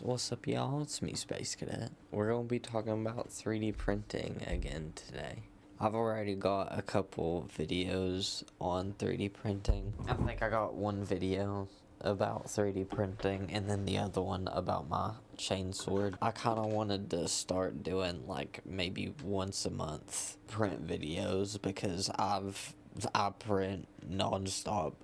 What's up, y'all? It's me, Space Cadet. We're gonna be talking about 3D printing again today. I've already got a couple videos on 3D printing. I think I got one video about 3D printing and then the other one about my chainsword. I kind of wanted to start doing like maybe once a month print videos because I print non-stop.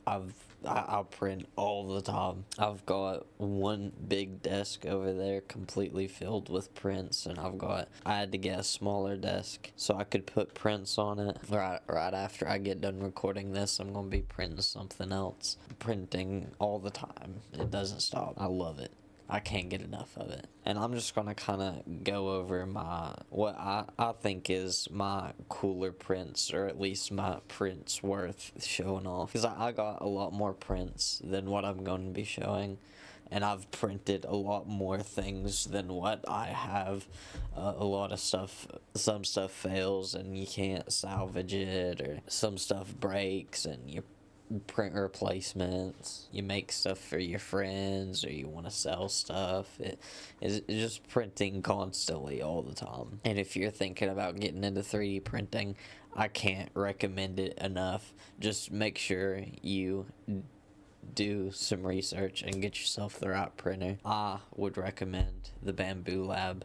I print all the time. I've got one big desk over there completely filled with prints, and I had to get a smaller desk so I could put prints on it. Right after I get done recording this, I'm gonna be printing something else. Printing all the time. It doesn't stop. I love it. I can't get enough of it. And I'm just gonna kind of go over what I think is my cooler prints, or at least my prints worth showing off. Because I got a lot more prints than what I'm going to be showing. And I've printed a lot more things than what I have. A lot of stuff, some stuff fails and you can't salvage it, or some stuff breaks and you print replacements. You make stuff for your friends, or you want to sell stuff. It is just printing constantly all the time. And if you're thinking about getting into 3D printing, I can't recommend it enough. Just make sure you do some research and get yourself the right printer. I would recommend the Bambu Lab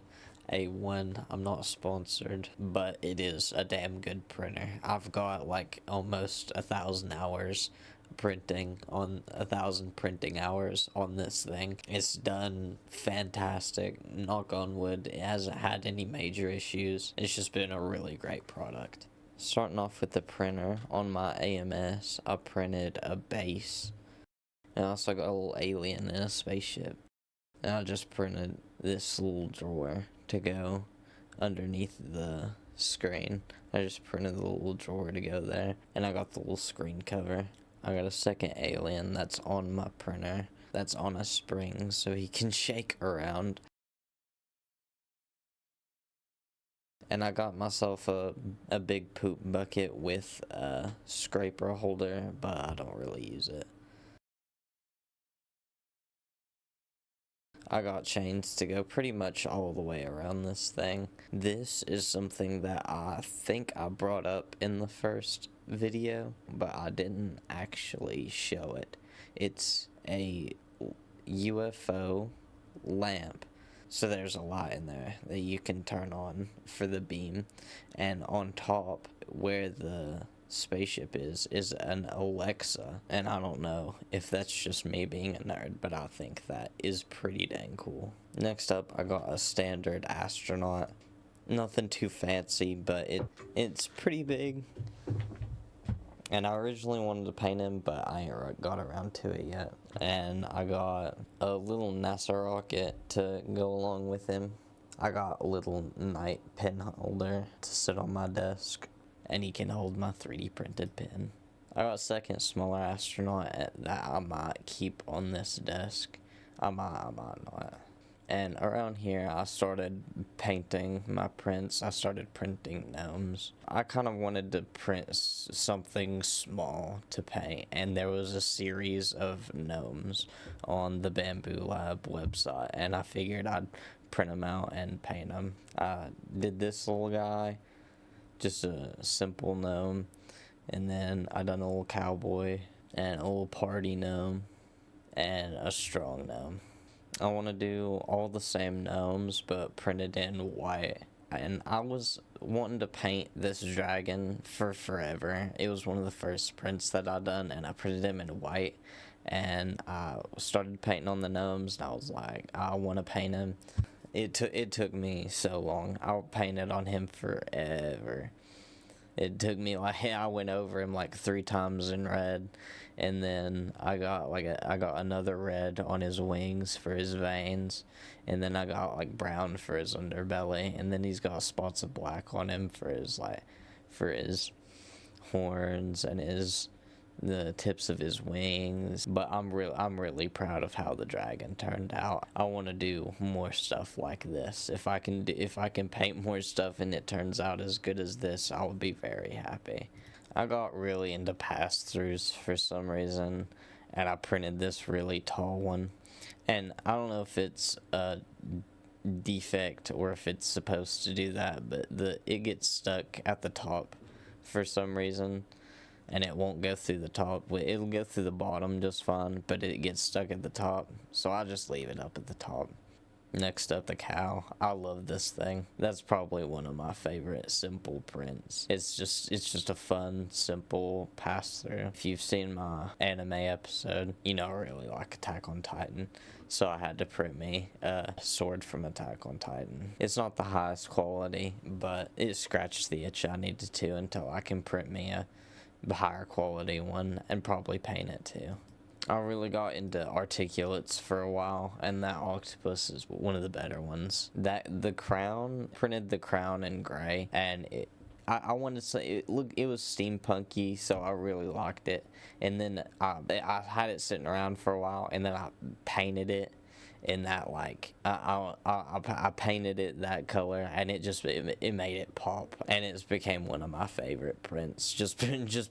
A1. I'm not sponsored, but it is a damn good printer. I've got like almost 1,000 hours printing on 1,000 printing hours on this thing. It's done fantastic. Knock on wood, it hasn't had any major issues. It's just been a really great product. Starting off with the printer, on my AMS, I printed a base. And I also got a little alien in a spaceship. And I just printed this little drawer to go underneath the screen. I just printed the little drawer to go there. And I got the little screen cover. I got a second alien that's on my printer. That's on a spring so he can shake around. And I got myself a big poop bucket with a scraper holder, but I don't really use it. I got chains to go pretty much all the way around this thing. This is something that I think I brought up in the first video, but I didn't actually show it. It's a UFO lamp. So there's a light in there that you can turn on for the beam, and on top where the spaceship is an Alexa, and I don't know if that's just me being a nerd, but I think that is pretty dang cool. Next up, I got a standard astronaut. Nothing too fancy, but it's pretty big. And I originally wanted to paint him, but I ain't got around to it yet. And I got a little NASA rocket to go along with him. I got a little night pen holder to sit on my desk, and he can hold my 3D printed pen. I got a second smaller astronaut that I might keep on this desk. I might not. And around here, I started painting my prints. I started printing gnomes. I kind of wanted to print something small to paint, and there was a series of gnomes on the Bambu Lab website, and I figured I'd print them out and paint them. I did this little guy, just a simple gnome, and then I done a little cowboy and a little party gnome and a strong gnome. I want to do all the same gnomes but printed in white. And I was wanting to paint this dragon for forever. It was one of the first prints that I done, and I printed him in white. And I started painting on the gnomes, and I was like, I want to paint him. It took me so long. I painted on him forever. It took me like I went over him like 3 times in red, and then I got another red on his wings for his veins, and then I got like brown for his underbelly, and then he's got spots of black on him for his horns and the tips of his wings. But I'm really proud of how the dragon turned out. I want to do more stuff like this. If I can paint more stuff and it turns out as good as this, I'll be very happy. I got really into pass-throughs for some reason, and I printed this really tall one. And I don't know if it's a defect or if it's supposed to do that, but it gets stuck at the top for some reason, and it won't go through the top. It'll go through the bottom just fine, but it gets stuck at the top, so I just leave it up at the top. Next up, the cow. I love this thing. That's probably one of my favorite simple prints. It's just a fun, simple pass through. If you've seen my anime episode, you know I really like Attack on Titan. So I had to print me a sword from Attack on Titan. It's not the highest quality, but it scratched the itch I needed to until I can print me a higher quality one and probably paint it too. I really got into articulates for a while, and that octopus is one of the better ones. The crown, printed the crown in gray, and I want to say it was steampunky, so I really liked it. And then I had it sitting around for a while, and then I painted it in that, like, I painted it that color, and it made it pop, and it's became one of my favorite prints just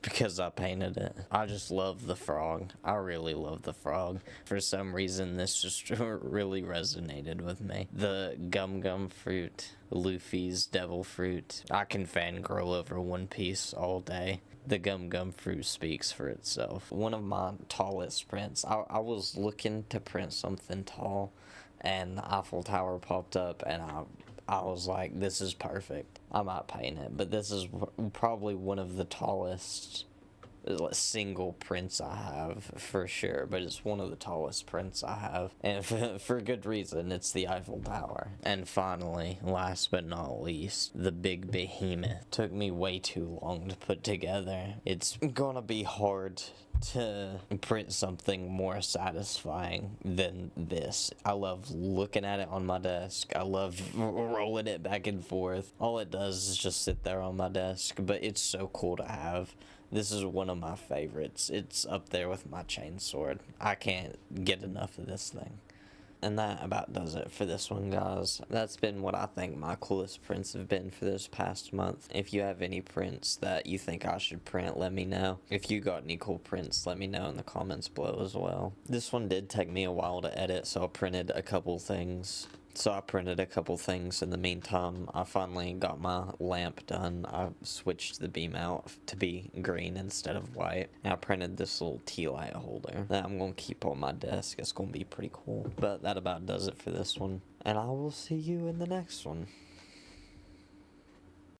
because I painted it. I just love the frog. I really love the frog. For some reason, this just really resonated with me. The Gum Gum fruit, Luffy's devil fruit. I can fangirl over One Piece all day. The Gum Gum fruit speaks for itself. One of my tallest prints. I was looking to print something tall, and the Eiffel Tower popped up, and I was like, this is perfect. I might paint it, but this is probably one of the tallest single prints I have for sure, but it's one of the tallest prints I have, and for good reason. It's the Eiffel Tower. And finally, last but not least, the big behemoth. Took me way too long to put together. It's gonna be hard to print something more satisfying than this. I love looking at it on my desk. I love rolling it back and forth. All it does is just sit there on my desk, but it's so cool to have. This is one of my favorites. It's up there with my chainsword. I can't get enough of this thing. And that about does it for this one, guys. That's been what I think my coolest prints have been for this past month. If you have any prints that you think I should print, let me know. If you got any cool prints, let me know in the comments below as well. This one did take me a while to edit, so I printed a couple things. In the meantime. I finally got my lamp done. I switched the beam out to be green instead of white. And I printed this little tea light holder that I'm going to keep on my desk. It's going to be pretty cool. But that about does it for this one. And I will see you in the next one.